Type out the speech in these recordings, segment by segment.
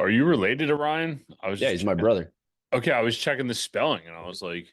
Are you related to Ryan? I was Yeah, just he's my checking. brother. Okay, I was checking the spelling and I was like,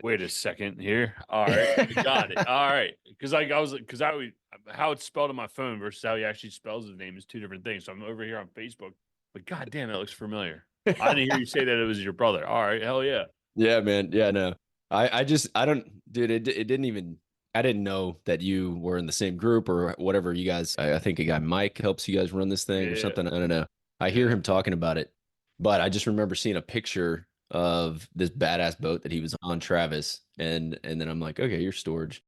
wait a second here. All right, I got it. All right, because I was because I would how it's spelled on my phone versus how he actually spells his name is two different things. So I'm over here on Facebook, but god damn, that looks familiar. I didn't hear you say that it was your brother. All right, hell yeah. Yeah, man. Yeah, no. I don't, dude, it didn't even, I didn't know that you were in the same group or whatever you guys, I think a guy, Mike, helps you guys run this thing or Yeah, something. I don't know. I hear yeah. him talking about it, but I just remember seeing a picture of this badass boat that he was on, Travis. And then I'm like, okay, your storage.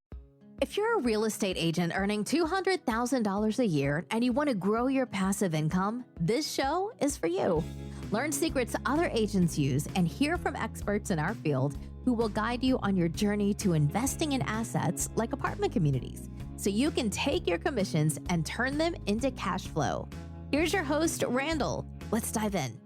If you're a real estate agent earning $200,000 a year and you want to grow your passive income, this show is for you. Learn secrets other agents use and hear from experts in our field who will guide you on your journey to investing in assets like apartment communities so you can take your commissions and turn them into cash flow. Here's your host, Randall. Let's dive in.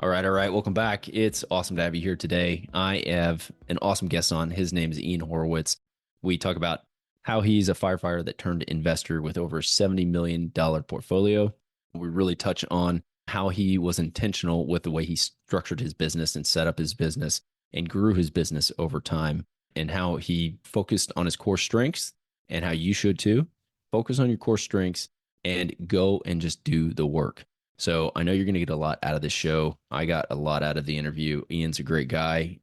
All right, all right. Welcome back. It's awesome to have you here today. I have an awesome guest on. His name is Ian Horowitz. We talk about how he's a firefighter that turned investor with over $70 million portfolio. We really touch on how he was intentional with the way he structured his business and set up his business and grew his business over time, and how he focused on his core strengths and how you should too. Focus on your core strengths and go and just do the work. So I know you're going to get a lot out of this show. I got a lot out of the interview. Ian's a great guy.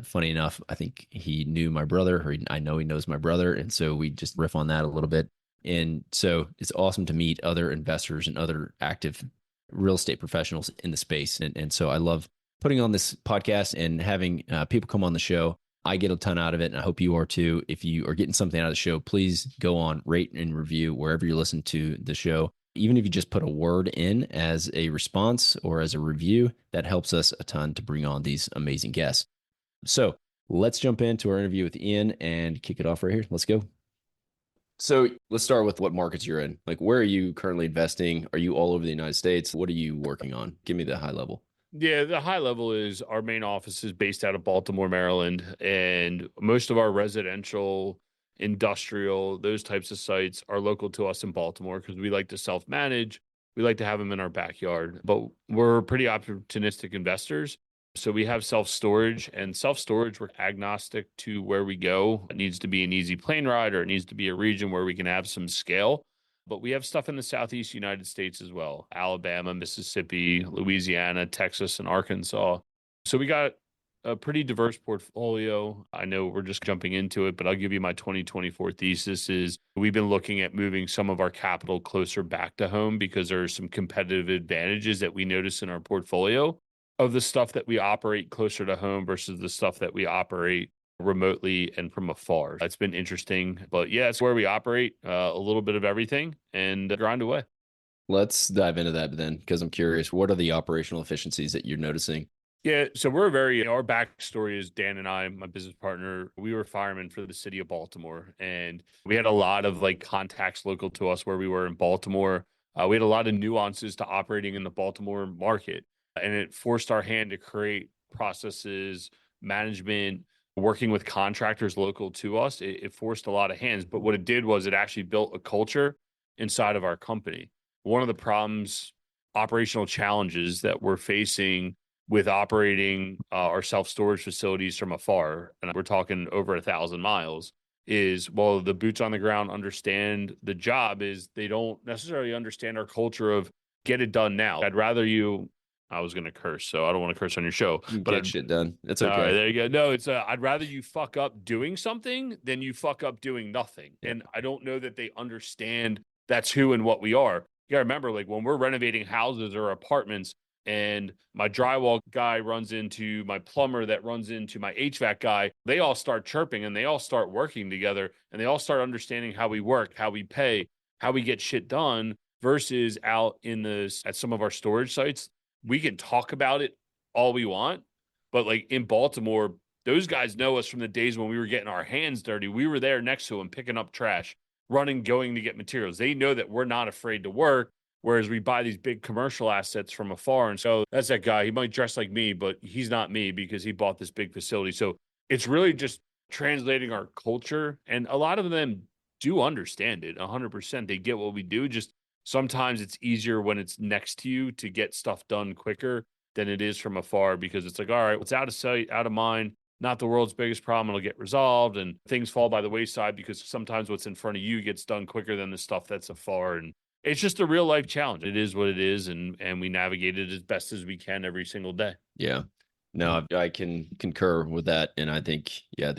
Funny enough, I think he knew my brother, or I know he knows my brother. And so we just riff on that a little bit. And so it's awesome to meet other investors and other active real estate professionals in the space. And so I love putting on this podcast and having people come on the show. I get a ton out of it, and I hope you are too. If you are getting something out of the show, please go on, rate and review wherever you listen to the show. Even if you just put a word in as a response or as a review, that helps us a ton to bring on these amazing guests. So let's jump into our interview with Ian and kick it off right here. Let's go. So let's start with what markets you're in. Like, where are you currently investing? Are you all over the United States? What are you working on? Give me the high level. Yeah, the high level is our main office is based out of Baltimore, Maryland, and most of our residential, industrial, those types of sites are local to us in Baltimore because we like to self-manage. We like to have them in our backyard, but we're pretty opportunistic investors. So we have self-storage, and self-storage, we're agnostic to where we go. It needs to be an easy plane ride, or it needs to be a region where we can have some scale. But we have stuff in the Southeast United States as well: Alabama, Mississippi, Louisiana, Texas, and Arkansas. So we got a pretty diverse portfolio. I know we're just jumping into it, but I'll give you my 2024 thesis is we've been looking at moving some of our capital closer back to home because there are some competitive advantages that we notice in our portfolio of the stuff that we operate closer to home versus the stuff that we operate remotely and from afar. It's been interesting, but yeah, it's where we operate, a little bit of everything, and grind away. Let's dive into that then, because I'm curious. What are the operational efficiencies that you're noticing? Yeah, so our backstory is Dan and I, my business partner, we were firemen for the city of Baltimore, and we had a lot of like contacts local to us where we were in Baltimore. We had a lot of nuances to operating in the Baltimore market, and it forced our hand to create processes, management, working with contractors local to us. It forced a lot of hands, but what it did was it actually built a culture inside of our company. One of the problems, operational challenges that we're facing with operating our self-storage facilities from afar, and we're talking over 1,000 miles, is well, the boots on the ground understand the job, is they don't necessarily understand our culture of get it done now. I was going to curse, so I don't want to curse on your show, but Get shit done. It's all right, okay. there you go. No, it's I'd rather you fuck up doing something than you fuck up doing nothing. Yeah. And I don't know that they understand that's who and what we are. You gotta remember, like when we're renovating houses or apartments, and my drywall guy runs into my plumber that runs into my HVAC guy, they all start chirping and they all start working together and they all start understanding how we work, how we pay, how we get shit done versus out in at some of our storage sites. We can talk about it all we want, but like in Baltimore, those guys know us from the days when we were getting our hands dirty. We were there next to them, picking up trash, running, going to get materials. They know that we're not afraid to work. Whereas we buy these big commercial assets from afar. And so that's that guy. He might dress like me, but he's not me because he bought this big facility. So it's really just translating our culture. And a lot of them do understand it 100%. They get what we do. Just sometimes it's easier when it's next to you to get stuff done quicker than it is from afar, because it's like, all right, it's out of sight, out of mind, not the world's biggest problem. It'll get resolved and things fall by the wayside because sometimes what's in front of you gets done quicker than the stuff that's afar. And it's just a real life challenge. It is what it is. And we navigate it as best as we can every single day. Yeah. No, I can concur with that. And I think, yeah,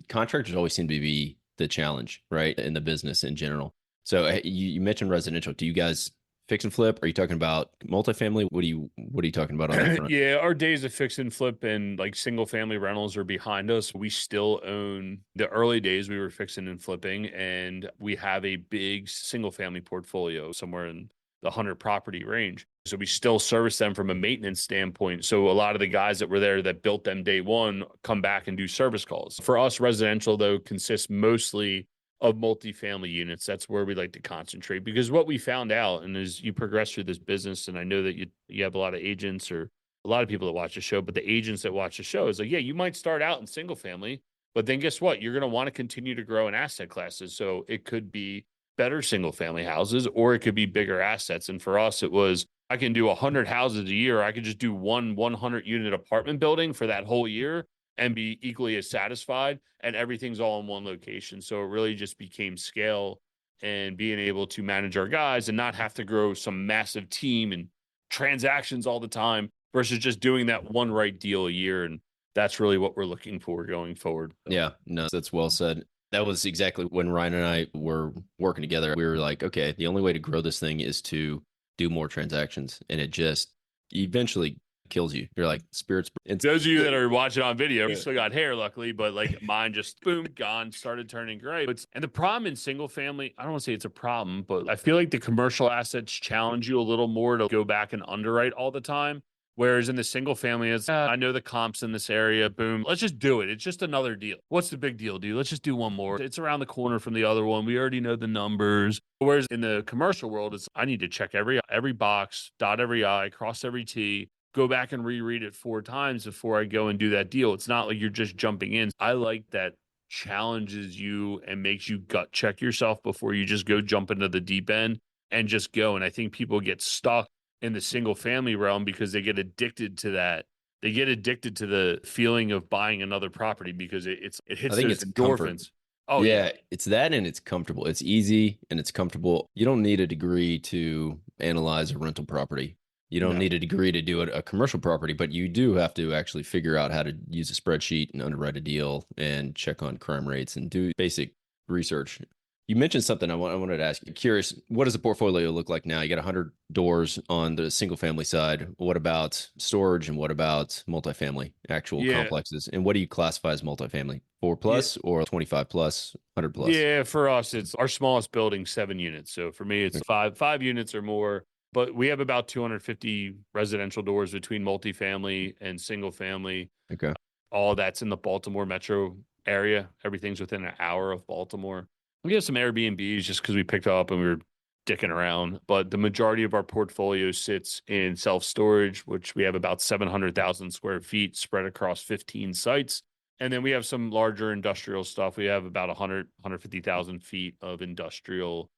contractors always seem to be the challenge, right? In the business in general. So you mentioned residential. Do you guys fix and flip? Are you talking about multifamily? What are you talking about on that front? Yeah, our days of fix and flip and like single family rentals are behind us. We still own the early days we were fixing and flipping, and we have a big single family portfolio somewhere in the 100 property range. So we still service them from a maintenance standpoint. So a lot of the guys that were there that built them day one come back and do service calls. For us, residential, though, consists mostly of multifamily units. That's where we like to concentrate, because what we found out, and as you progress through this business, and I know that you have a lot of agents or a lot of people that watch the show, but the agents that watch the show is like, yeah, you might start out in single family, but then guess what? You're going to want to continue to grow in asset classes. So it could be better single family houses, or it could be bigger assets. And for us, it was, I can do 100 houses a year. I could just do one 100 unit apartment building for that whole year and be equally as satisfied, and everything's all in one location. So it really just became scale and being able to manage our guys and not have to grow some massive team and transactions all the time versus just doing that one right deal a year. And that's really what we're looking for going forward. Yeah, no, that's well said. That was exactly when Ryan and I were working together. We were like, okay, the only way to grow this thing is to do more transactions. And it just eventually kills you. You're like, spirits. And those of you that are watching on video, you still got hair, luckily, but like mine just boom, gone, started turning gray. And the problem in single family, I don't want to say it's a problem, but I feel like the commercial assets challenge you a little more to go back and underwrite all the time. Whereas in the single family, it's, I know the comps in this area, boom, let's just do it. It's just another deal. What's the big deal, dude? Let's just do one more. It's around the corner from the other one. We already know the numbers. Whereas in the commercial world, it's, I need to check every box, dot every I, cross every T, go back and reread it 4 times before I go and do that deal. It's not like you're just jumping in. I like that challenges you and makes you gut check yourself before you just go jump into the deep end and just go. And I think people get stuck in the single family realm because they get addicted to that. They get addicted to the feeling of buying another property because it hits those endorphins. Comfort. Oh yeah, it's that, and it's comfortable. It's easy and it's comfortable. You don't need a degree to analyze a rental property. You don't need a degree to do a commercial property, but you do have to actually figure out how to use a spreadsheet and underwrite a deal and check on crime rates and do basic research. You mentioned something I wanted to ask you. Curious, what does the portfolio look like now? You got 100 doors on the single family side. What about storage, and what about multifamily, actual complexes? And what do you classify as multifamily? 4 plus or 25 plus, 100 plus? Yeah, for us, it's our smallest building, 7 units. So for me, it's five units or more. But we have about 250 residential doors between multifamily and single family. Okay. All that's in the Baltimore metro area. Everything's within an hour of Baltimore. We have some Airbnbs just because we picked up and we were dicking around. But the majority of our portfolio sits in self-storage, which we have about 700,000 square feet spread across 15 sites. And then we have some larger industrial stuff. We have about 150,000 feet of industrial.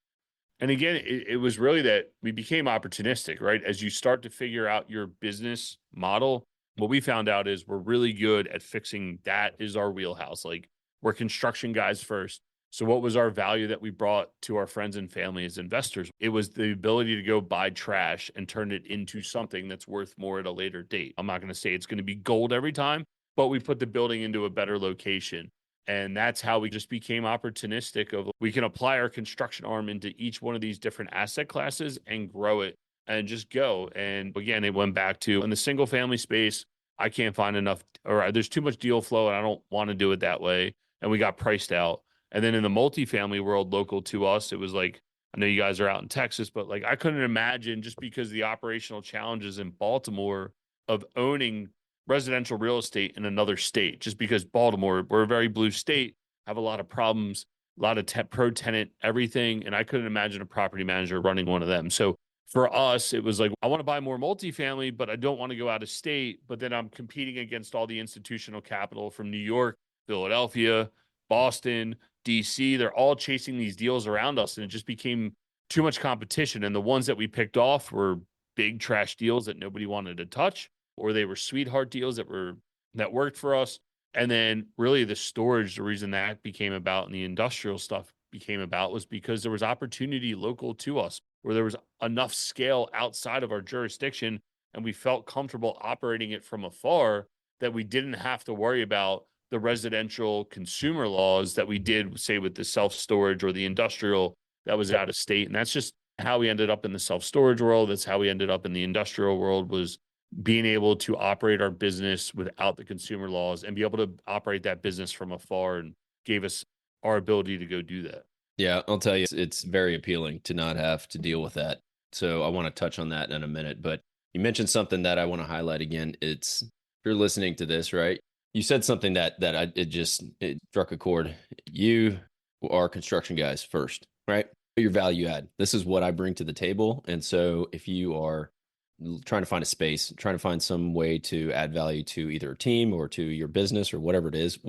And again, it was really that we became opportunistic, right? As you start to figure out your business model, what we found out is we're really good at fixing. That is our wheelhouse. Like, we're construction guys first. So what was our value that we brought to our friends and family as investors? It was the ability to go buy trash and turn it into something that's worth more at a later date. I'm not going to say it's going to be gold every time, but we put the building into a better location. And that's how we just became opportunistic of, we can apply our construction arm into each one of these different asset classes and grow it and just go. And again, it went back to, in the single family space, I can't find enough, or there's too much deal flow and I don't want to do it that way. And we got priced out. And then in the multifamily world, local to us, it was like, I know you guys are out in Texas, but like, I couldn't imagine, just because the operational challenges in Baltimore of owning residential real estate in another state, just because Baltimore, we're a very blue state, have a lot of problems, a lot of pro tenant, everything. And I couldn't imagine a property manager running one of them. So for us, it was like, I want to buy more multifamily, but I don't want to go out of state. But then I'm competing against all the institutional capital from New York, Philadelphia, Boston, DC. They're all chasing these deals around us. And it just became too much competition. And the ones that we picked off were big trash deals that nobody wanted to touch, or they were sweetheart deals that worked for us. And then really the storage, the reason that became about and the industrial stuff became about was because there was opportunity local to us where there was enough scale outside of our jurisdiction and we felt comfortable operating it from afar that we didn't have to worry about the residential consumer laws that we did, say, with the self-storage or the industrial that was out of state. And that's just how we ended up in the self-storage world. That's how we ended up in the industrial world, was being able to operate our business without the consumer laws and be able to operate that business from afar, and gave us our ability to go do that. Yeah, I'll tell you, it's very appealing to not have to deal with that. So I want to touch on that in a minute. But you mentioned something that I want to highlight again. It's, if you're listening to this, right? You said something that it struck a chord. You are construction guys first, right? Your value add. This is what I bring to the table. And so if you are trying to find a space, trying to find some way to add value to either a team or to your business or whatever it is,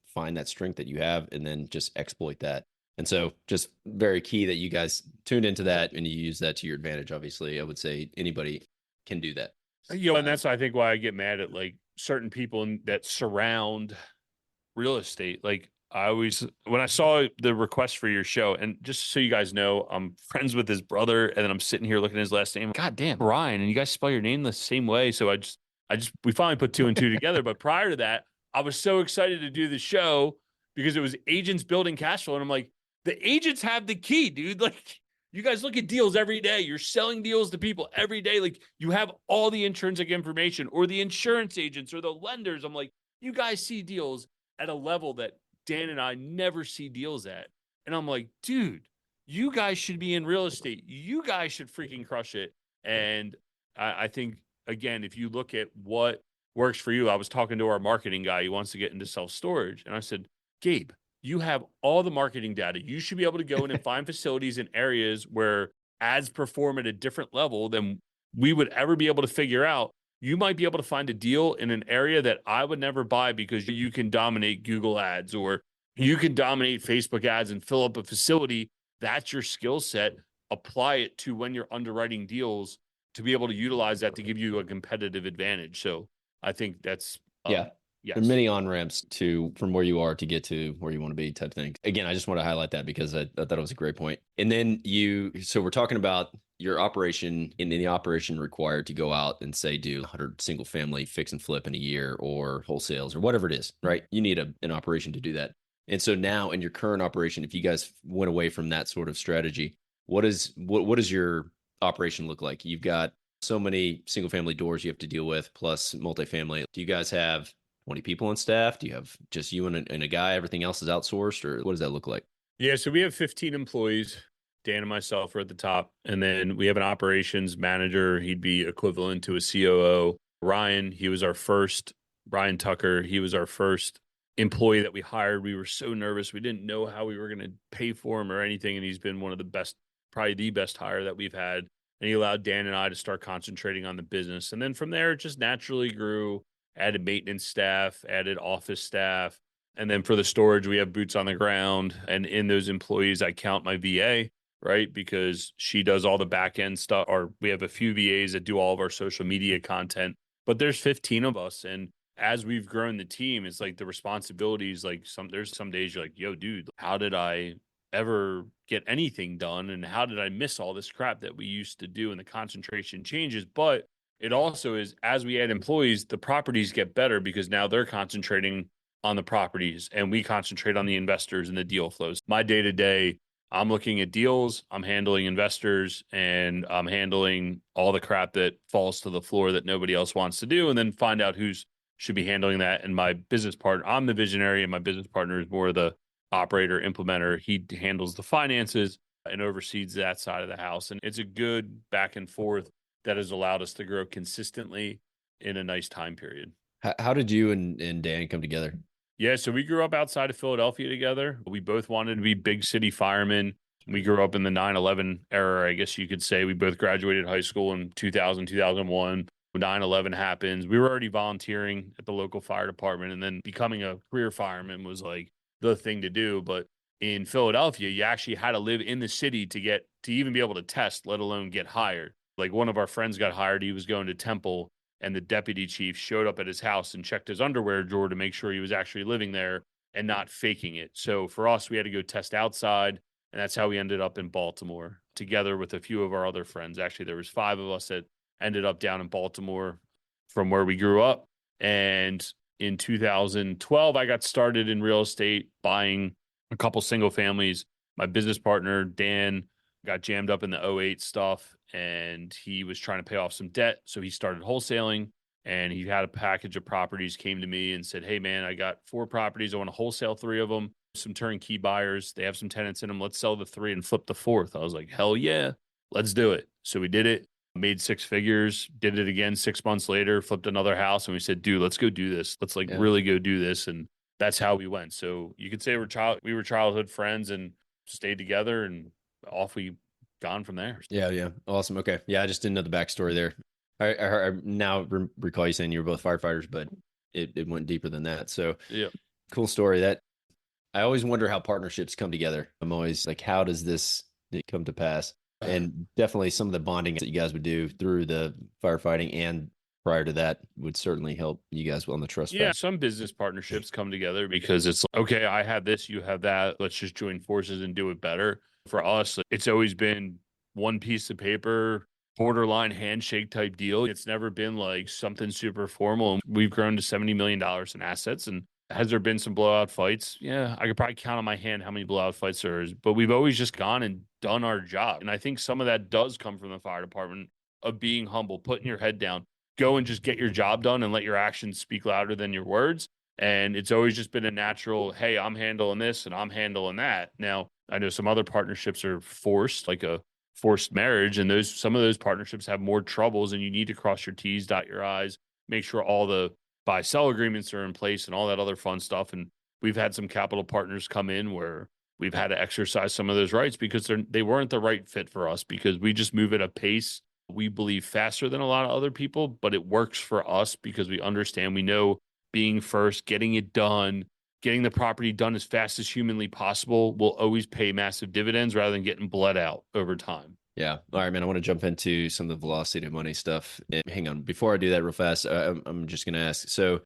find that strength that you have and then just exploit that. And so just very key that you guys tuned into that and you use that to your advantage. Obviously, I would say anybody can do that. And that's, I think, why I get mad at like certain people that surround real estate. Like when I saw the request for your show, and just so you guys know, I'm friends with his brother, and then I'm sitting here looking at his last name. God damn, Ryan, and you guys spell your name the same way. So we finally put two and two together. But prior to that, I was so excited to do the show because it was agents building cash flow. And I'm like, the agents have the key, dude. Like, you guys look at deals every day. You're selling deals to people every day. Like, you have all the intrinsic information, or the insurance agents or the lenders. I'm like, you guys see deals at a level that Dan and I never see deals at. And I'm like, dude, you guys should be in real estate. You guys should freaking crush it. And I think, again, if you look at what works for you, I was talking to our marketing guy. He wants to get into self-storage. And I said, Gabe, you have all the marketing data. You should be able to go in and find facilities in areas where ads perform at a different level than we would ever be able to figure out. You might be able to find a deal in an area that I would never buy because you can dominate Google ads, or you can dominate Facebook ads and fill up a facility. That's your skill set. Apply it to when you're underwriting deals to be able to utilize that to give you a competitive advantage. So I think that's, yes. There are many on-ramps from where you are to get to where you want to be, type thing. Again, I just want to highlight that because I thought it was a great point. And then so we're talking about your operation, and the operation required to go out and say, do 100 single family fix and flip in a year, or wholesales, or whatever it is, right? You need an operation to do that. And so now in your current operation, if you guys went away from that sort of strategy, what does your operation look like? You've got so many single family doors you have to deal with, plus multifamily. Do you guys have 20 people on staff? Do you have just you and a guy? Everything else is outsourced, or what does that look like? Yeah, so we have 15 employees. Dan and myself are at the top. And then we have an operations manager. He'd be equivalent to a COO. Ryan Tucker, he was our first employee that we hired. We were so nervous. We didn't know how we were going to pay for him or anything. And he's been one of the best, probably the best hire that we've had. And he allowed Dan and I to start concentrating on the business. And then from there, it just naturally grew. Added maintenance staff, added office staff. And then for the storage, we have boots on the ground. And in those employees, I count my VA, right? Because she does all the back end stuff. Or we have a few VAs that do all of our social media content. But there's 15 of us. And as we've grown the team, it's like the responsibilities, like there's some days you're like, yo, dude, how did I ever get anything done? And how did I miss all this crap that we used to do? And the concentration changes. But it also is, as we add employees, the properties get better because now they're concentrating on the properties and we concentrate on the investors and the deal flows. My day to day, I'm looking at deals, I'm handling investors, and I'm handling all the crap that falls to the floor that nobody else wants to do, and then find out who's should be handling that. And my business partner, I'm the visionary, and my business partner is more the operator, implementer. He handles the finances and oversees that side of the house. And it's a good back and forth that has allowed us to grow consistently in a nice time period. How did you and Dan come together? Yeah, so we grew up outside of Philadelphia together. We both wanted to be big city firemen. We grew up in the 9/11 era, I guess you could say. We both graduated high school in 2000, 2001. 9/11 happens. We were already volunteering at the local fire department, and then becoming a career fireman was like the thing to do. But in Philadelphia, you actually had to live in the city to get to even be able to test, let alone get hired. Like one of our friends got hired. He was going to Temple, and the deputy chief showed up at his house and checked his underwear drawer to make sure he was actually living there and not faking it. So for us, we had to go test outside, and that's how we ended up in Baltimore together with a few of our other friends. Actually, there was 5 of us that ended up down in Baltimore from where we grew up. And in 2012, I got started in real estate, buying a couple single families. My business partner, Dan, got jammed up in the '08 stuff, and he was trying to pay off some debt. So he started wholesaling, and he had a package of properties, came to me and said, hey, man, I got 4 properties. I want to wholesale 3 of them. Some turnkey buyers. They have some tenants in them. Let's sell the 3 and flip the 4th. I was like, hell yeah, let's do it. So we did it, made 6 figures, did it again 6 months later, flipped another house. And we said, dude, let's go do this. Let's really go do this. And that's how we went. So you could say we were childhood friends and stayed together, and off we gone from there. Yeah. Awesome. Okay. Yeah. I just didn't know the backstory there. I now recall you saying you were both firefighters, but it went deeper than that. So yeah, cool story. That I always wonder how partnerships come together. I'm always like, how does this come to pass? And definitely some of the bonding that you guys would do through the firefighting and prior to that would certainly help you guys on the trust. Yeah, some business partnerships come together because it's like, okay, I have this, you have that. Let's just join forces and do it better. For us, it's always been one piece of paper, borderline handshake type deal. It's never been like something super formal. We've grown to $70 million in assets. And has there been some blowout fights? Yeah, I could probably count on my hand how many blowout fights there is, but we've always just gone and done our job. And I think some of that does come from the fire department of being humble, putting your head down, go and just get your job done and let your actions speak louder than your words. And it's always just been a natural, hey, I'm handling this and I'm handling that. Now, I know some other partnerships are forced, like a forced marriage, and some of those partnerships have more troubles, and you need to cross your T's, dot your I's, make sure all the buy-sell agreements are in place and all that other fun stuff. And we've had some capital partners come in where we've had to exercise some of those rights because they weren't the right fit for us, because we just move at a pace, we believe, faster than a lot of other people, but it works for us because we understand, we know being first, getting it done, getting the property done as fast as humanly possible will always pay massive dividends rather than getting bled out over time. Yeah. All right, man. I want to jump into some of the velocity of money stuff. And hang on. Before I do that real fast, I'm just going to ask. So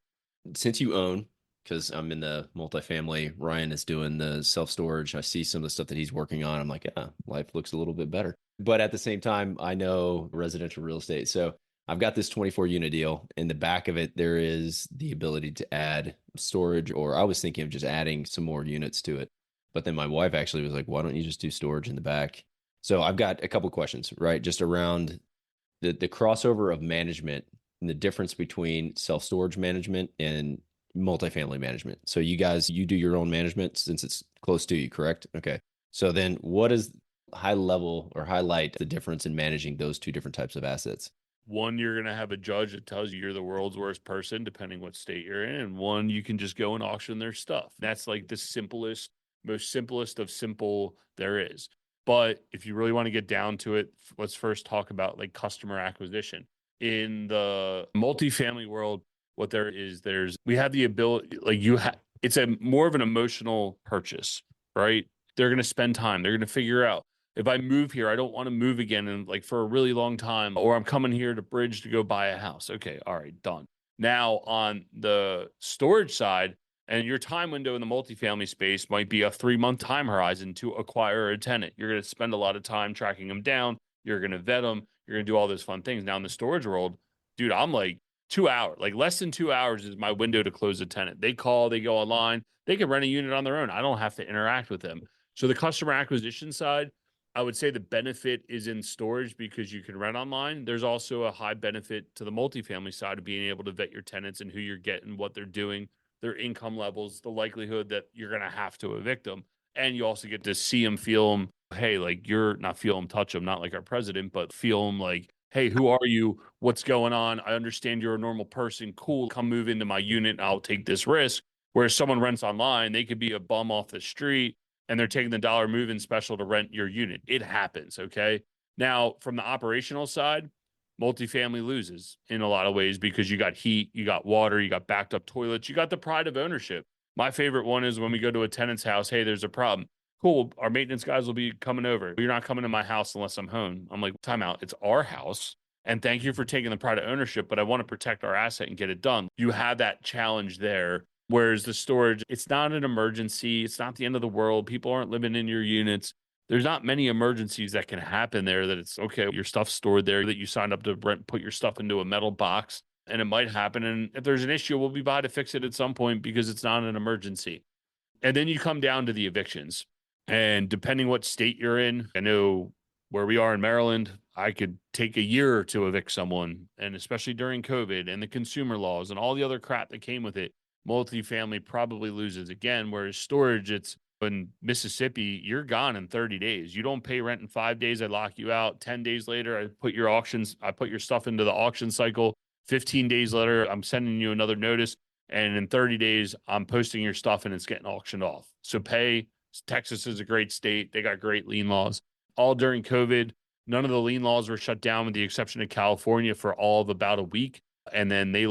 since you own, because I'm in the multifamily, Ryan is doing the self-storage. I see some of the stuff that he's working on. I'm like, yeah, life looks a little bit better. But at the same time, I know residential real estate. So I've got this 24 unit deal. In the back of it, there is the ability to add storage, or I was thinking of just adding some more units to it. But then my wife actually was like, why don't you just do storage in the back? So I've got a couple of questions, right? Just around the crossover of management and the difference between self-storage management and multifamily management. So you guys, you do your own management since it's close to you, correct? Okay. So then what is high level or highlight the difference in managing those two different types of assets? One, you're going to have a judge that tells you you're the world's worst person, depending what state you're in. And one, you can just go and auction their stuff. That's like the most simplest of simple there is. But if you really want to get down to it, let's first talk about like customer acquisition. In the multifamily world, what there is, we have the ability, like it's a more of an emotional purchase, right? They're going to spend time. They're going to figure out, if I move here, I don't want to move again and like for a really long time, or I'm coming here to Bridge to go buy a house. Okay. All right. Done. Now on the storage side, and your time window in the multifamily space might be a 3-month time horizon to acquire a tenant. You're going to spend a lot of time tracking them down. You're going to vet them. You're going to do all those fun things. Now in the storage world, dude, I'm like 2 hours, like less than 2 hours is my window to close a tenant. They call, they go online, they can rent a unit on their own. I don't have to interact with them. So the customer acquisition side, I would say the benefit is in storage because you can rent online. There's also a high benefit to the multifamily side of being able to vet your tenants and who you're getting, what they're doing, their income levels, the likelihood that you're going to have to evict them. And you also get to see them, feel them. Hey, like you're not feel them, touch them, not like our president, but feel them like, hey, who are you? What's going on? I understand you're a normal person. Cool. Come move into my unit. I'll take this risk. Whereas someone rents online, they could be a bum off the street and they're taking the dollar move-in special to rent your unit. It happens. Okay. Now from the operational side, multifamily loses in a lot of ways because you got heat, you got water, you got backed up toilets, you got the pride of ownership. My favorite one is when we go to a tenant's house, hey, there's a problem. cool. Our maintenance guys will be coming over. You're not coming to my house unless I'm home. I'm like, time out. It's our house. And thank you for taking the pride of ownership, but I want to protect our asset and get it done. You have that challenge there. Whereas the storage, it's not an emergency. It's not the end of the world. People aren't living in your units. There's not many emergencies that can happen there that it's okay. Your stuff's stored there, that you signed up to rent, put your stuff into a metal box, and it might happen. And if there's an issue, we'll be by to fix it at some point because it's not an emergency. And then you come down to the evictions. And depending what state you're in, I know where we are in Maryland, I could take a year to evict someone. And especially during COVID and the consumer laws and all the other crap that came with it, multifamily probably loses again. Whereas storage, it's in Mississippi, you're gone in 30 days. You don't pay rent in 5 days. I lock you out. 10 days later, I put your stuff into the auction cycle. 15 days later, I'm sending you another notice. And in 30 days, I'm posting your stuff and it's getting auctioned off. So pay. Texas is a great state. They got great lien laws. All during COVID, none of the lien laws were shut down with the exception of California for all of about a week. And then the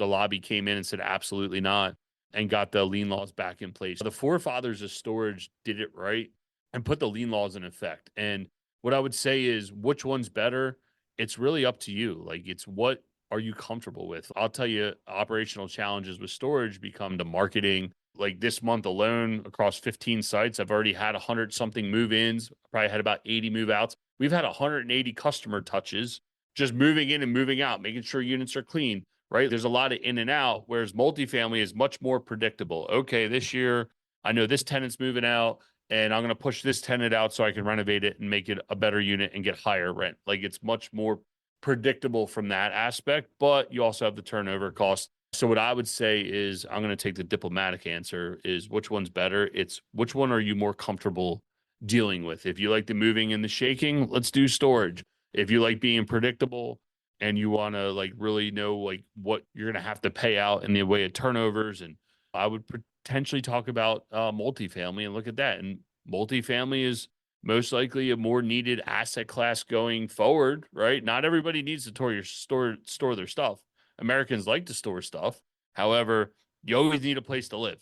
lobby came in and said, absolutely not, and got the lien laws back in place. The forefathers of storage did it right and put the lien laws in effect. And what I would say is, which one's better? It's really up to you. Like, it's what are you comfortable with? I'll tell you, operational challenges with storage become the marketing. Like this month alone, across 15 sites, I've already had 100 something move-ins, probably had about 80 move-outs. We've had 180 customer touches, just moving in and moving out, making sure units are clean, right? There's a lot of in and out, whereas multifamily is much more predictable. Okay, this year, I know this tenant's moving out, and I'm going to push this tenant out so I can renovate it and make it a better unit and get higher rent. Like, it's much more predictable from that aspect, but you also have the turnover cost. So what I would say is, I'm going to take the diplomatic answer, is which one's better? It's which one are you more comfortable dealing with? If you like the moving and the shaking, let's do storage. If you like being predictable and you want to like really know like what you're going to have to pay out in the way of turnovers, and I would potentially talk about multifamily and look at that. And multifamily is most likely a more needed asset class going forward, right? Not everybody needs to store their stuff. Americans like to store stuff. However, you always need a place to live.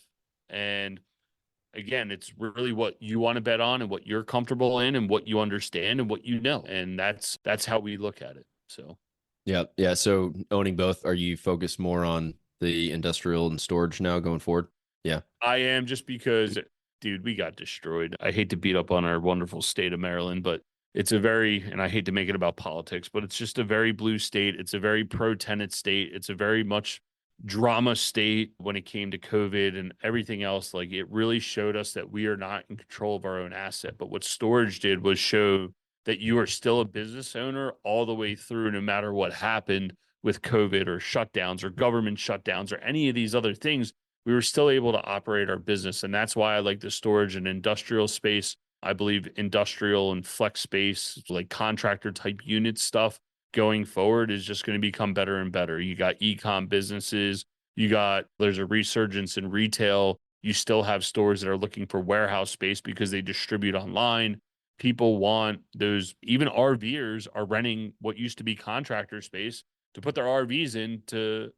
And again, it's really what you want to bet on and what you're comfortable in and what you understand and what you know. And that's how we look at it. So Yeah. So owning both, are you focused more on the industrial and storage now going forward? Yeah. I am, just because, dude, we got destroyed. I hate to beat up on our wonderful state of Maryland, but it's and I hate to make it about politics, but it's just a very blue state. It's a very pro-tenant state. It's a very much drama state when it came to COVID and everything else. Like, it really showed us that we are not in control of our own asset. But what storage did was show that you are still a business owner all the way through, no matter what happened with COVID or shutdowns or government shutdowns or any of these other things. We were still able to operate our business. And that's why I like the storage and industrial space. I believe industrial and flex space, like contractor type unit stuff going forward, is just going to become better and better. You got e-com businesses, there's a resurgence in retail. You still have stores that are looking for warehouse space because they distribute online. People want those. Even RVers are renting what used to be contractor space to put their RVs in to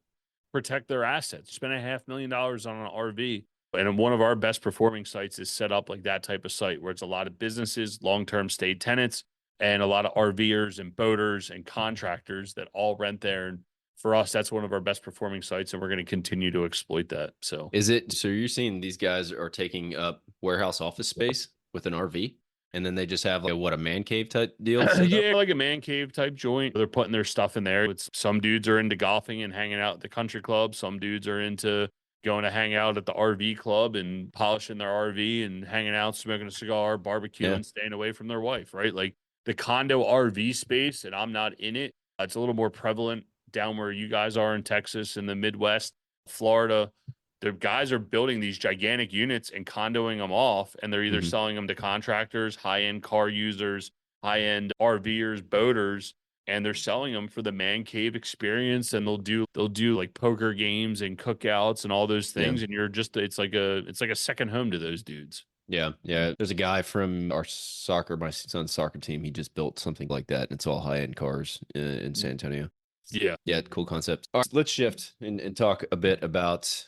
protect their assets. Spend $500,000 on an RV. And one of our best performing sites is set up like that type of site, where it's a lot of businesses, long-term stay tenants, and a lot of RVers and boaters and contractors that all rent there. And for us, that's one of our best performing sites, and we're going to continue to exploit that. So you're seeing these guys are taking up warehouse office space with an RV, and then they just have like a man cave type deal? Yeah, like a man cave type joint. They're putting their stuff in there. Some dudes are into golfing and hanging out at the country club. Some dudes are into going to hang out at the RV club and polishing their RV and hanging out, smoking a cigar, barbecue, and staying away from their wife, right? Like the condo RV space, and I'm not in it. It's a little more prevalent down where you guys are in Texas, in the Midwest, Florida. The guys are building these gigantic units and condoing them off, and they're either selling them to contractors, high-end car users, high-end RVers, boaters, and they're selling them for the man cave experience. And they'll do like poker games and cookouts and all those things. And it's like a second home to those dudes. Yeah. There's a guy from my son's soccer team. He just built something like that, and it's all high-end cars in San Antonio. Yeah, cool concept. All right, let's shift and talk a bit about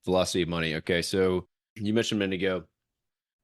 velocity of money. Okay, so you mentioned a minute ago,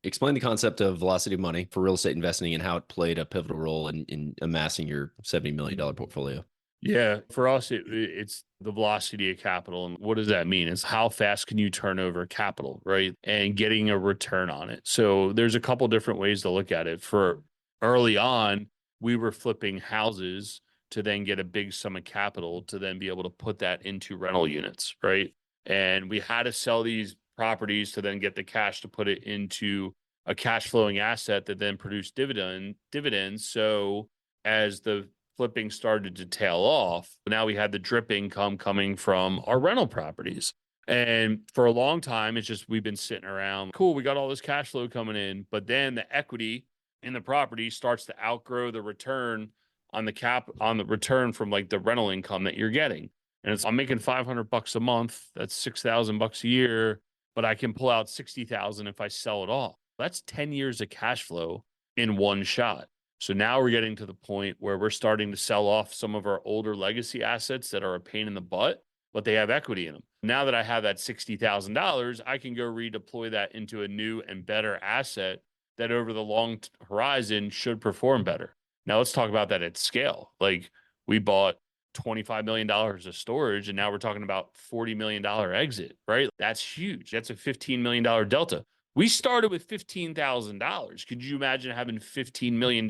Explain the concept of velocity of money for real estate investing and how it played a pivotal role in amassing your $70 million portfolio. Yeah, for us, it's the velocity of capital. And what does that mean? It's how fast can you turn over capital, right? And getting a return on it. So there's a couple different ways to look at it. For early on, we were flipping houses to then get a big sum of capital to then be able to put that into rental units, right? And we had to sell these properties to then get the cash to put it into a cash flowing asset that then produced dividends. So as the flipping started to tail off, now we had the drip income coming from our rental properties. And for a long time, it's just we've been sitting around, cool, we got all this cash flow coming in, but then the equity in the property starts to outgrow the return on the return from like the rental income that you're getting. And I'm making $500 a month, that's $6,000 a year, but I can pull out 60,000 if I sell it off. That's 10 years of cash flow in one shot. So now we're getting to the point where we're starting to sell off some of our older legacy assets that are a pain in the butt, but they have equity in them. Now that I have that $60,000, I can go redeploy that into a new and better asset that over the long horizon should perform better. Now let's talk about that at scale. Like we bought $25 million of storage and now we're talking about $40 million exit, right? That's huge. That's a $15 million delta. We started with $15,000. Could you imagine having $15 million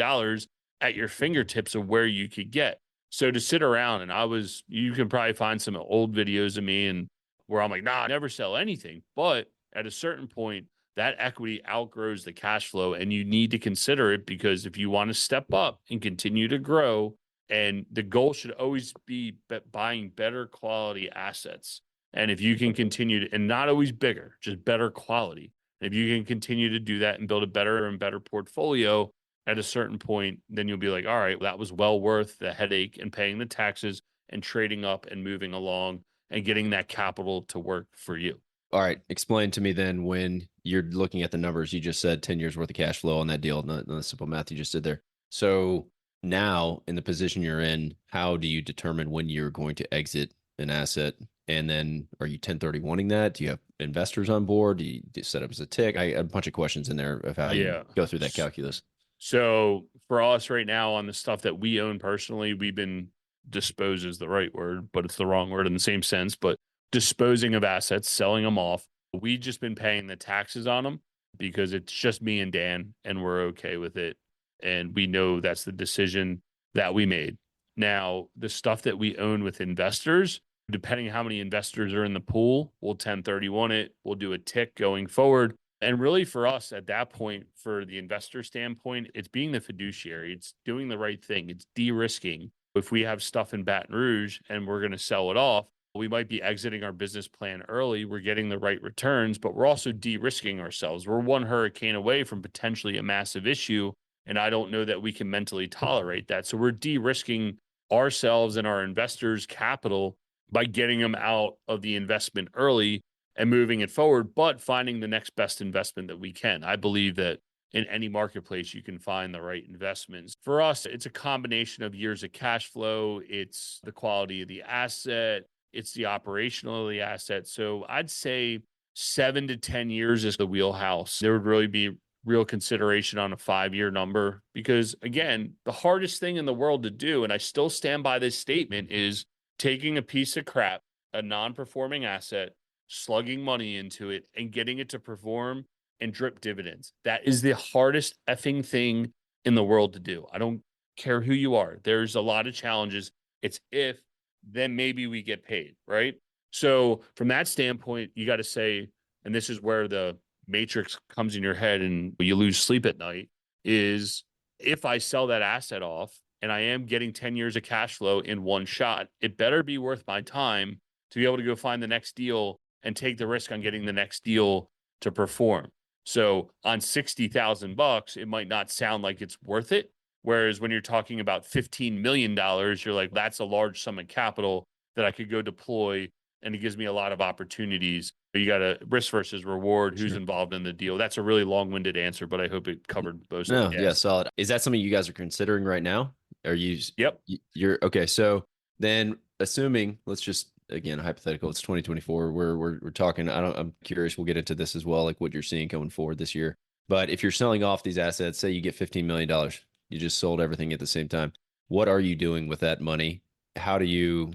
at your fingertips of where you could get? So to sit around and you can probably find some old videos of me and where I'm like, nah, I never sell anything. But at a certain point, that equity outgrows the cash flow and you need to consider it because if you want to step up and continue to grow, and the goal should always be buying better quality assets. And if you can continue to, and not always bigger, just better quality. If you can continue to do that and build a better and better portfolio at a certain point, then you'll be like, all right, well, that was well worth the headache and paying the taxes and trading up and moving along and getting that capital to work for you. All right. Explain to me then when you're looking at the numbers, you just said 10 years worth of cash flow on that deal, the simple math you just did there. So now in the position you're in, how do you determine when you're going to exit an asset? And then are you 1031ing that? Do you have investors on board? Do you set up as a tick? I a bunch of questions in there of how you go through that calculus. So for us right now on the stuff that we own personally, we've been dispose is the right word, but it's the wrong word in the same sense, but disposing of assets, selling them off. We've just been paying the taxes on them because it's just me and Dan and we're okay with it. And we know that's the decision that we made. Now, the stuff that we own with investors, depending on how many investors are in the pool, we'll 1031 it. We'll do a tick going forward. And really for us at that point, for the investor standpoint, it's being the fiduciary. It's doing the right thing. It's de-risking. If we have stuff in Baton Rouge and we're going to sell it off, we might be exiting our business plan early. We're getting the right returns, but we're also de-risking ourselves. We're one hurricane away from potentially a massive issue. And I don't know that we can mentally tolerate that. So we're de-risking ourselves and our investors' capital by getting them out of the investment early and moving it forward, but finding the next best investment that we can. I believe that in any marketplace, you can find the right investments. For us, it's a combination of years of cash flow. It's the quality of the asset. It's the operational of the asset. So I'd say 7 to 10 years is the wheelhouse. There would really be real consideration on a 5-year number because, again, the hardest thing in the world to do, and I still stand by this statement, is taking a piece of crap, a non-performing asset, slugging money into it, and getting it to perform and drip dividends. That is the hardest effing thing in the world to do. I don't care who you are. There's a lot of challenges. It's if, then maybe we get paid, right? So from that standpoint, you got to say, and this is where the matrix comes in your head and you lose sleep at night, is if I sell that asset off and I am getting 10 years of cash flow in one shot, it better be worth my time to be able to go find the next deal and take the risk on getting the next deal to perform. So on $60,000, it might not sound like it's worth it. Whereas when you're talking about $15 million, you're like, that's a large sum of capital that I could go deploy. And it gives me a lot of opportunities. You got to risk versus reward, who's involved in the deal. That's a really long-winded answer, but I hope it covered both. No, yeah, solid. Is that something you guys are considering right now? Are you? Yep. You're okay. So then assuming, let's just, again, hypothetical, it's 2024. We're talking, I'm curious, we'll get into this as well, like what you're seeing going forward this year. But if you're selling off these assets, say you get $15 million, you just sold everything at the same time. What are you doing with that money? How do you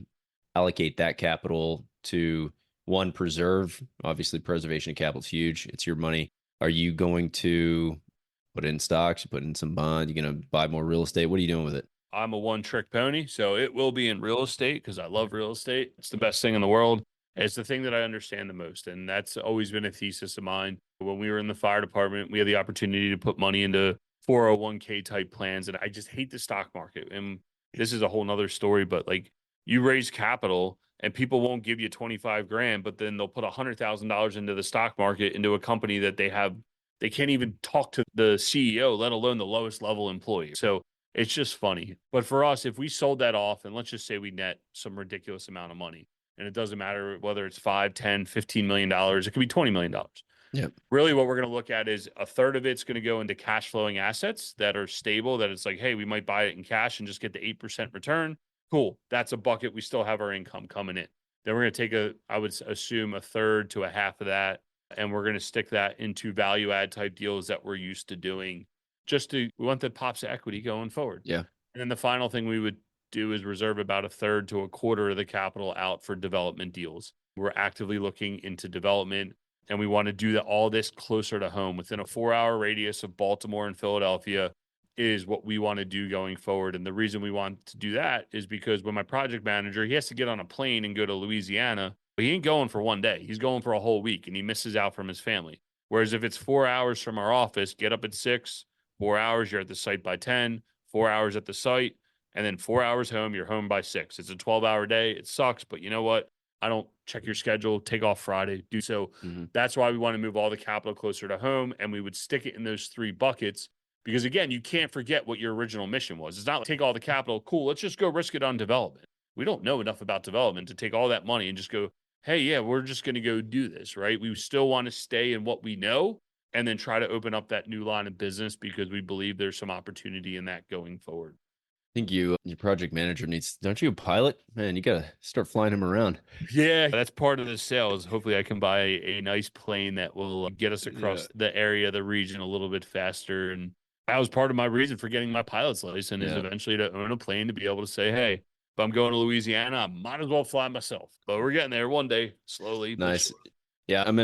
allocate that capital to one, preserve? Obviously, preservation of capital is huge. It's your money. Are you going to put it in stocks? You put it in some bond? You're going to buy more real estate? What are you doing with it? I'm a one trick pony, so it will be in real estate because I love real estate. It's the best thing in the world. It's the thing that I understand the most. And that's always been a thesis of mine. When we were in the fire department, we had the opportunity to put money into 401k type plans. And I just hate the stock market. And this is a whole nother story, but like you raise capital and people won't give you 25 grand, but then they'll put $100,000 into the stock market, into a company that they can't even talk to the CEO, let alone the lowest level employee. So it's just funny. But for us, if we sold that off and let's just say we net some ridiculous amount of money, and it doesn't matter whether it's 5, 10, $15 million, it could be $20 million. Yeah. Really what we're going to look at is a third of it's going to go into cash flowing assets that are stable, that it's like, hey, we might buy it in cash and just get the 8% return. Cool. That's a bucket. We still have our income coming in. Then we're going to take I would assume a third to a half of that, and we're going to stick that into value add type deals that we're used to doing. We want the pops of equity going forward. Yeah. And then the final thing we would do is reserve about a third to a quarter of the capital out for development deals. We're actively looking into development, and we want to do all this closer to home. Within a 4-hour radius of Baltimore and Philadelphia is what we want to do going forward. And the reason we want to do that is because when my project manager, he has to get on a plane and go to Louisiana, but he ain't going for one day. He's going for a whole week, and he misses out from his family. Whereas if it's 4 hours from our office, get up at 6, 4 hours, you're at the site by 10, 4 hours at the site, and then 4 hours home, you're home by 6. It's a 12-hour day. It sucks, but you know what? I don't check your schedule, take off Friday, do so. Mm-hmm. That's why we want to move all the capital closer to home, and we would stick it in those 3 buckets because, again, you can't forget what your original mission was. It's not like take all the capital, cool, let's just go risk it on development. We don't know enough about development to take all that money and just go, hey, yeah, we're just going to go do this, right? We still want to stay in what we know and then try to open up that new line of business because we believe there's some opportunity in that going forward. I think your project manager don't you a pilot? Man, you got to start flying him around. Yeah, that's part of the sales. Hopefully I can buy a nice plane that will get us across the area, the region a little bit faster. And that was part of my reason for getting my pilot's license is eventually to own a plane to be able to say, hey, if I'm going to Louisiana, I might as well fly myself. But we're getting there one day, slowly. Nice. Sure. Yeah, I'm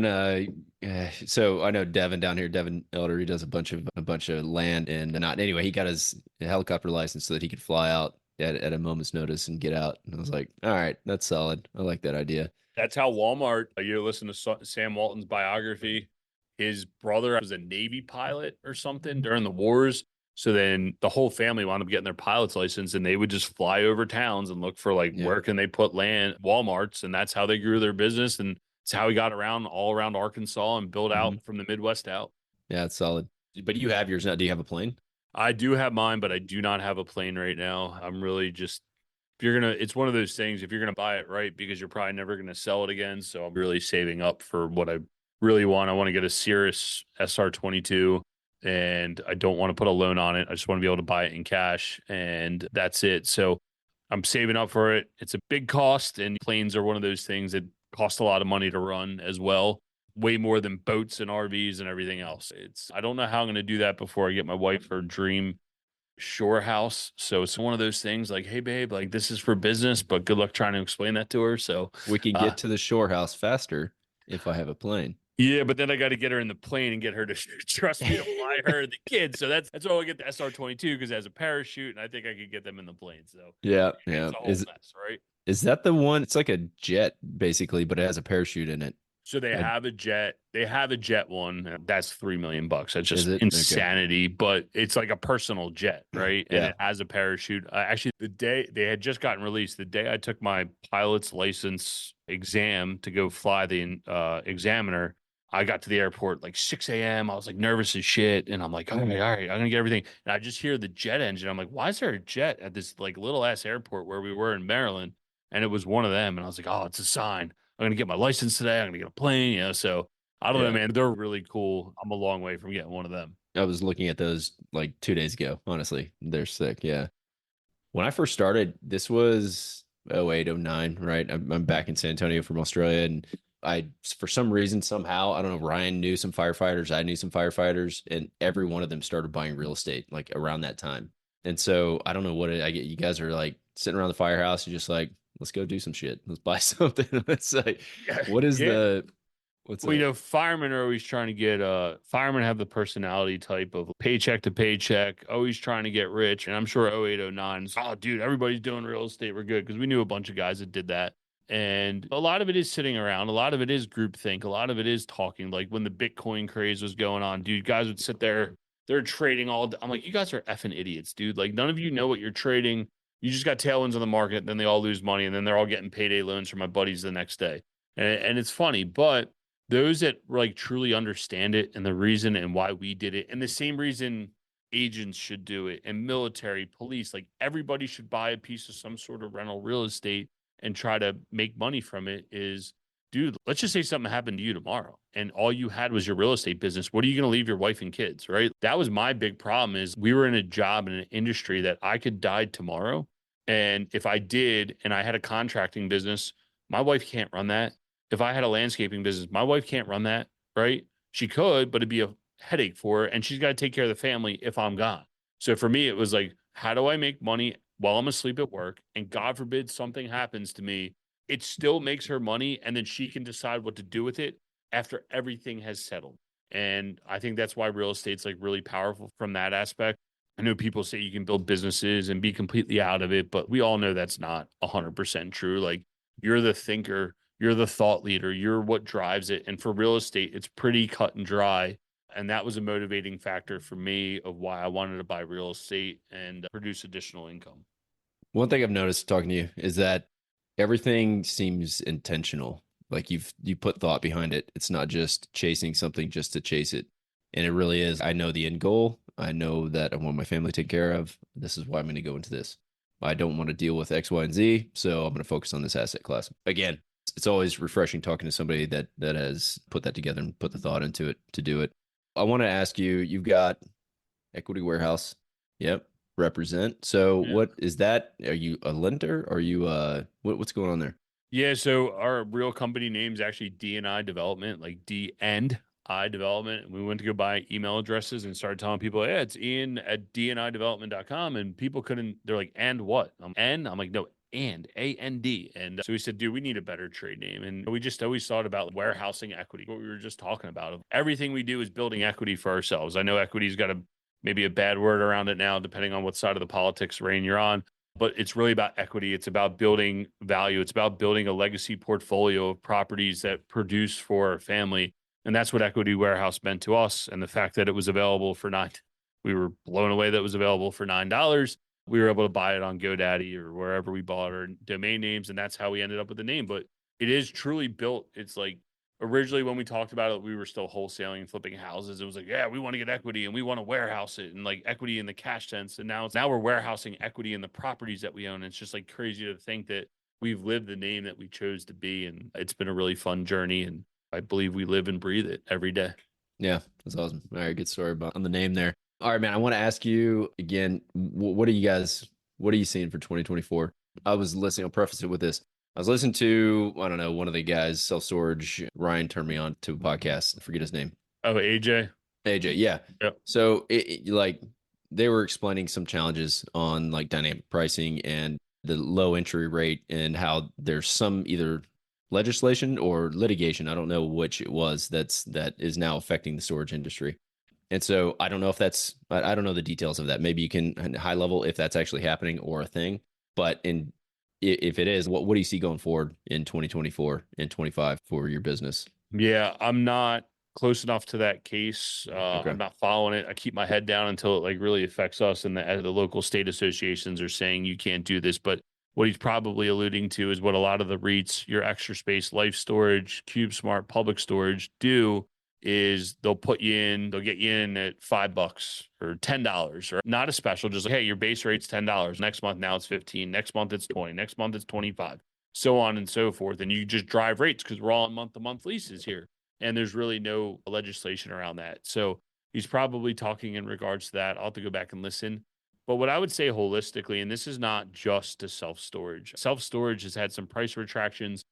so I know Devin down here, Devin Elder, he does a bunch of land and not anyway, he got his helicopter license so that he could fly out at a moment's notice and get out. And I was like, all right, that's solid. I like that idea. That's how Walmart, you listen to Sam Walton's biography. His brother was a Navy pilot or something during the wars. So then the whole family wound up getting their pilot's license, and they would just fly over towns and look for where can they put land, Walmarts. And that's how they grew their business. And it's how he got all around Arkansas and built out from the Midwest out. Yeah, it's solid. But you have yours now. Do you have a plane? I do have mine, but I do not have a plane right now. I'm really just, it's one of those things, if you're going to buy it right, because you're probably never going to sell it again. So I'm really saving up for what I really want. I want to get a Cirrus SR22, and I don't want to put a loan on it. I just want to be able to buy it in cash, and that's it. So I'm saving up for it. It's a big cost, and planes are one of those things that cost a lot of money to run as well, way more than boats and RVs and everything else. I don't know how I'm going to do that before I get my wife her dream shore house. So it's one of those things like, hey babe, like this is for business, but good luck trying to explain that to her. So we can get to the shore house faster if I have a plane. Yeah, but then I got to get her in the plane and get her to trust me to fly her and the kids. So that's why I get the SR22 because it has a parachute, and I think I could get them in the plane. So yeah. It's a whole mess, right? Is that the one? It's like a jet basically, but it has a parachute in it. So they have a jet. They have a jet one. That's $3 million. That's just insanity. Okay. But it's like a personal jet, right? And it has a parachute. Actually, the day they had just gotten released, the day I took my pilot's license exam to go fly the examiner, I got to the airport like 6 a.m. I was like nervous as shit. And I'm like, all right, I'm going to get everything. And I just hear the jet engine. I'm like, why is there a jet at this like little ass airport where we were in Maryland? And it was one of them. And I was like, oh, it's a sign. I'm going to get my license today. I'm going to get a plane, so I don't know, man. They're really cool. I'm a long way from getting one of them. I was looking at those like 2 days ago. Honestly, they're sick. Yeah. When I first started, this was 08, 09, right? I'm back in San Antonio from Australia, and for some reason, somehow, I don't know, Ryan knew some firefighters, I knew some firefighters, and every one of them started buying real estate like around that time. And so I don't know what I get. You guys are like sitting around the firehouse. You're just like, let's go do some shit. Let's buy something. It's like, what is Yeah. what's Well, up? firemen are always trying to get firemen have the personality type of paycheck to paycheck, always trying to get rich. And I'm sure 0809 oh dude, everybody's doing real estate. We're good because we knew a bunch of guys that did that. And a lot of it is sitting around, a lot of it is groupthink, a lot of it is talking. Like when the Bitcoin craze was going on, dude, guys would sit there, they're trading all I'm like, you guys are effing idiots, dude. Like none of you know what you're trading. You just got tailwinds on the market, then they all lose money, and then they're all getting payday loans from my buddies the next day. And it's funny, but those that like truly understand it and the reason and why we did it and the same reason agents should do it and military police, like everybody should buy a piece of some sort of rental real estate and try to make money from it is, dude, let's just say something happened to you tomorrow and all you had was your real estate business. What are you going to leave your wife and kids? Right. That was my big problem is we were in a job in an industry that I could die tomorrow. And if I did, and I had a contracting business, my wife can't run that. If I had a landscaping business, my wife can't run that, right? She could, but it'd be a headache for her. And she's got to take care of the family if I'm gone. So for me, it was like, how do I make money while I'm asleep at work? And God forbid something happens to me, it still makes her money. And then she can decide what to do with it after everything has settled. And I think that's why real estate's like really powerful from that aspect. I know people say you can build businesses and be completely out of it, but we all know that's not 100% true. Like you're the thinker, you're the thought leader, you're what drives it. And for real estate, it's pretty cut and dry. And that was a motivating factor for me of why I wanted to buy real estate and produce additional income. One thing I've noticed talking to you is that everything seems intentional. Like you put thought behind it. It's not just chasing something just to chase it. And it really is. I know the end goal. I know that I want my family taken care of. This is why I'm going to go into this. I don't want to deal with X, Y, and Z. So I'm going to focus on this asset class. Again, it's always refreshing talking to somebody that has put that together and put the thought into it to do it. I want to ask you, you've got Equity Warehouse. Yep. Represent. So Yeah. what is that? Are you a lender? Are you what's going on there? Yeah, so our real company name is actually D&I Development, like D and I Development. And we went to go buy email addresses and started telling people, yeah, it's Ian at dnidevelopment.com. And people couldn't, they're like, and what? I'm like, no, and A-N-D. And so we said, dude, we need a better trade name. And we just always thought about warehousing equity, what we were just talking about. Everything we do is building equity for ourselves. I know equity's got maybe a bad word around it now, depending on what side of the politics reign you're on. But it's really about equity. It's about building value. It's about building a legacy portfolio of properties that produce for our family. And that's what Equity Warehouse meant to us. And the fact that it was available for we were blown away that it was available for $9. We were able to buy it on GoDaddy or wherever we bought our domain names. And that's how we ended up with the name. But it is truly built. It's like originally when we talked about it, we were still wholesaling and flipping houses. It was like, yeah, we want to get equity and we want to warehouse it and like equity in the cash sense. And now we're warehousing equity in the properties that we own. It's just like crazy to think that we've lived the name that we chose to be. And it's been a really fun journey. And I believe we live and breathe it every day. Yeah, that's awesome. All right, good story on the name there. All right, man, I want to ask you again, what are you seeing for 2024? I was listening, I'll preface it with this. I was listening to, I don't know, one of the guys, self-storage, Ryan turned me on to a podcast. I forget his name. Oh, AJ? AJ, yeah. Yep. So like they were explaining some challenges on like dynamic pricing and the low entry rate and how there's some either legislation or litigation, I don't know which it was, that is now affecting the storage industry. And so I don't know if I don't know the details of that. Maybe you can high level if that's actually happening or a thing. But if it is, what do you see going forward in 2024 and 25 for your business? Yeah, I'm not close enough to that case. Okay. I'm not following it. I keep my head down until it like really affects us. And the local state associations are saying you can't do this. But what he's probably alluding to is what a lot of the REITs, your Extra Space, Life Storage, CubeSmart, Public Storage do is they'll get you in at $5 or $10 or not a special, just like, hey, your base rate's $10. Next month, now it's 15. Next month, it's 20. Next month, it's 25, so on and so forth. And you just drive rates because we're all on month-to-month leases here. And there's really no legislation around that. So he's probably talking in regards to that. I'll have to go back and listen. But what I would say holistically, and this is not just to self-storage. Self-storage has had some price retractions,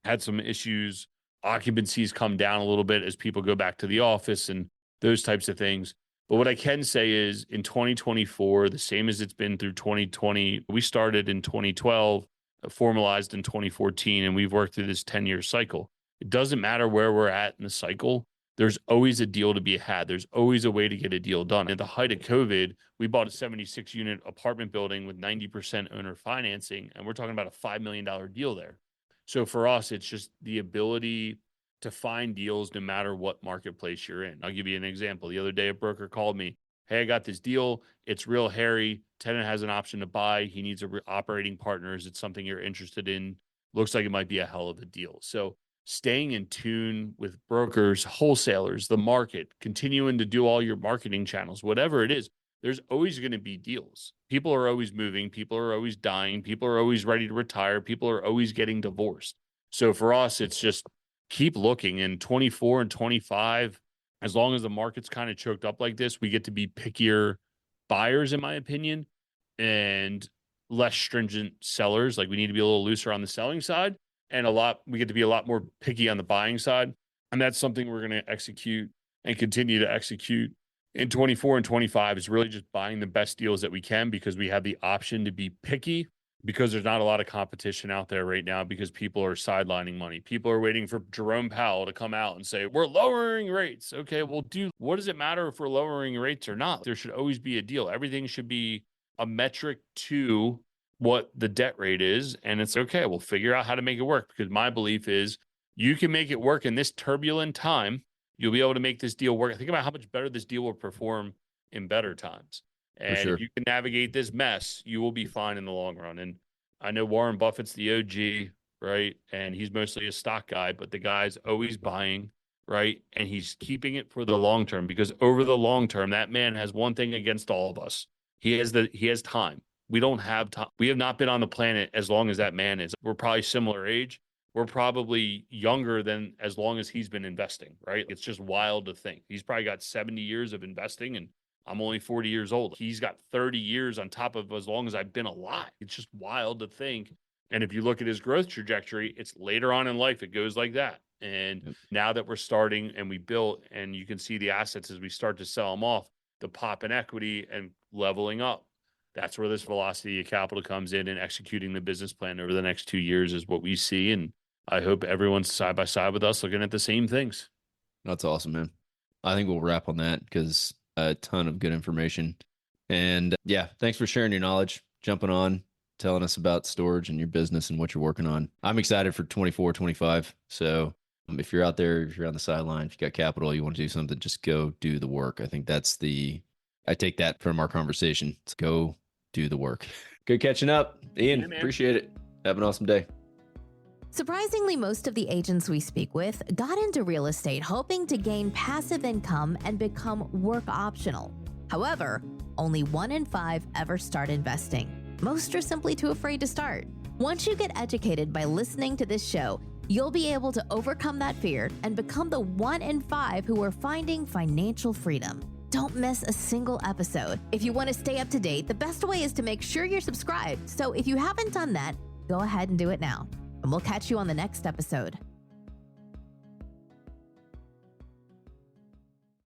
had some issues occupancies come down a little bit as people go back to the office and those types of things. But what I can say is in 2024, the same as it's been through 2020, we started in 2012, formalized in 2014, and we've worked through this 10-year cycle. It doesn't matter where we're at in the cycle. There's always a deal to be had. There's always a way to get a deal done. At the height of COVID, we bought a 76-unit apartment building with 90% owner financing, and we're talking about a $5 million deal there. So for us, it's just the ability to find deals no matter what marketplace you're in. I'll give you an example. The other day, a broker called me, hey, I got this deal. It's real hairy. Tenant has an option to buy. He needs a operating partner. Is it something you're interested in? Looks like it might be a hell of a deal. So staying in tune with brokers, wholesalers, the market, continuing to do all your marketing channels, whatever it is, there's always going to be deals. People are always moving. People are always dying. People are always ready to retire. People are always getting divorced. So for us, it's just keep looking. In 24 and 25, as long as the market's kind of choked up like this, we get to be pickier buyers, in my opinion, and less stringent sellers. Like we need to be a little looser on the selling side, and we get to be a lot more picky on the buying side. And that's something we're going to execute and continue to execute in 24 and 25 is really just buying the best deals that we can because we have the option to be picky because there's not a lot of competition out there right now because people are sidelining money. People are waiting for Jerome Powell to come out and say, we're lowering rates. Okay, well, what does it matter if we're lowering rates or not? There should always be a deal. Everything should be a metric to what the debt rate is. And it's okay, we'll figure out how to make it work because my belief is you can make it work in this turbulent time. You'll be able to make this deal work. Think about how much better this deal will perform in better times. And if you can navigate this mess, you will be fine in the long run. And I know Warren Buffett's the OG, right? And he's mostly a stock guy, but the guy's always buying, right? And he's keeping it for the long term because over the long term, that man has one thing against all of us. He has time. We don't have time. We have not been on the planet as long as that man is. We're probably similar age. We're probably younger than as long as he's been investing, right? It's just wild to think. He's probably got 70 years of investing and I'm only 40 years old. He's got 30 years on top of as long as I've been alive. It's just wild to think. And if you look at his growth trajectory, it's later on in life, it goes like that. And now that we're starting and we built and you can see the assets as we start to sell them off, the pop in equity and leveling up. That's where this velocity of capital comes in and executing the business plan over the next 2 years is what we see. And I hope everyone's side by side with us looking at the same things. That's awesome, man. I think we'll wrap on that because a ton of good information. And yeah, thanks for sharing your knowledge, jumping on, telling us about storage and your business and what you're working on. I'm excited for 24, 25. So if you're out there, if you're on the sideline, if you got capital, you want to do something, just go do the work. I think I take that from our conversation. Let's go do the work. Good catching up. Ian, appreciate it. Have an awesome day. Surprisingly, most of the agents we speak with got into real estate hoping to gain passive income and become work optional. However, only 1 in 5 ever start investing. Most are simply too afraid to start. Once you get educated by listening to this show, you'll be able to overcome that fear and become the 1 in 5 who are finding financial freedom. Don't miss a single episode. If you want to stay up to date, the best way is to make sure you're subscribed. So if you haven't done that, go ahead and do it now. And we'll catch you on the next episode.